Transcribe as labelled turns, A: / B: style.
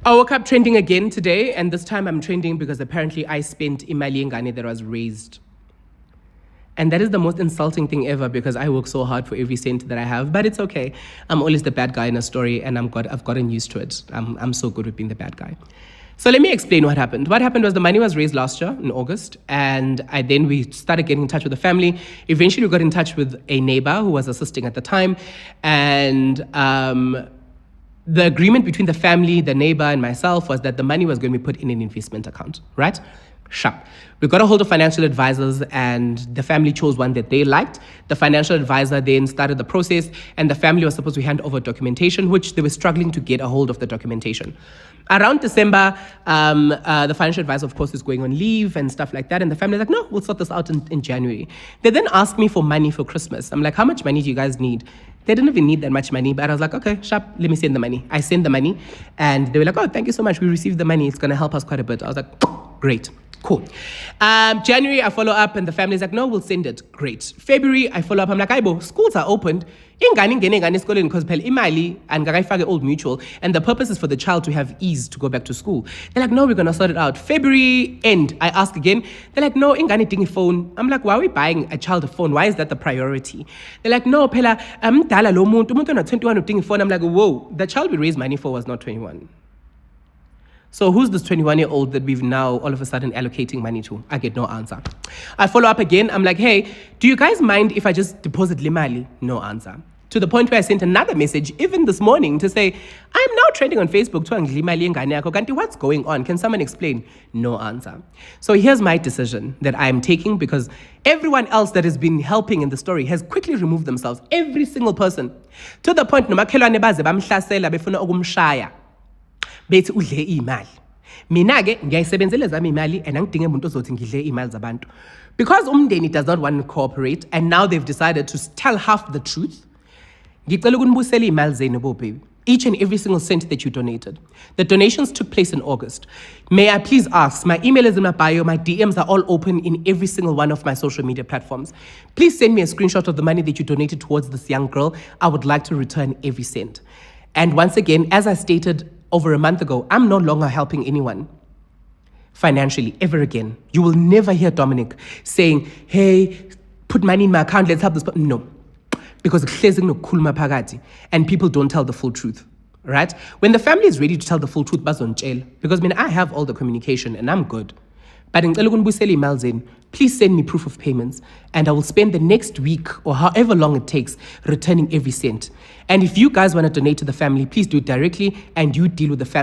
A: I woke up trending again today, and this time I'm trending because apparently I spent imali ngane that was raised. And that is the most insulting thing ever because I work so hard for every cent that I have, but it's okay. I'm always the bad guy in a story, and I've gotten used to it. I'm so good with being the bad guy. So let me explain what happened. What happened was the money was raised last year in August, and we started getting in touch with the family. Eventually, we got in touch with a neighbor who was assisting at the time, and the agreement between the family, the neighbor, and myself was that the money was going to be put in an investment account, right? Sharp. We got a hold of financial advisors, and the family chose one that they liked. The financial advisor then started the process, and the family was supposed to hand over documentation, which they were struggling to get a hold of the documentation. Around December, the financial advisor, of course, is going on leave and stuff like that. And the family is like, no, we'll sort this out in January. They then asked me for money for Christmas. I'm like, how much money do you guys need? They didn't even need that much money, but I was like, okay, sharp, let me send the money. I sent the money, and they were like, oh, thank you so much. We received the money. It's going to help us quite a bit. I was like, great. Cool. January, I follow up, and the family's like, no, we'll send it. Great. February, I follow up. I'm like, Aibo, schools are opened. Because imali and old mutual, and the purpose is for the child to have ease to go back to school. They're like, no, we're gonna sort it out. February end, I ask again. They're like, no, ingane ding phone. I'm like, why are we buying a child a phone? Why is that the priority? They're like, no, phela dala lo muntu na 21 ding phone. I'm like, whoa, the child we raised money for was not 21. So who's this 21-year-old that we've now all of a sudden allocating money to? I get no answer. I follow up again. I'm like, hey, do you guys mind if I just deposit limali? No answer. To the point where I sent another message even this morning to say, I'm now trending on Facebook to what's going on? Can someone explain? No answer. So here's my decision that I'm taking, because everyone else that has been helping in the story has quickly removed themselves. Every single person. To the point, bethi udle imali. Mina ke ngiyayisebenzela zami imali and angidinge umuntu ozothi ngidle imali zabantu. Because umndeni does not want to cooperate, and now they've decided to tell half the truth. Ngicela ukunibusela imali zenu bo baby. Each and every single cent that you donated. The donations took place in August. May I please ask, my email is in my bio, my DMs are all open in every single one of my social media platforms. Please send me a screenshot of the money that you donated towards this young girl. I would like to return every cent. And once again, as I stated over a month ago, I'm no longer helping anyone financially ever again. You will never hear Dominic saying, hey, put money in my account, let's help this. No, because and people don't tell the full truth, right? When the family is ready to tell the full truth, because I have all the communication and I'm good. But please send me proof of payments, and I will spend the next week or however long it takes returning every cent. And if you guys want to donate to the family, please do it directly, and you deal with the family.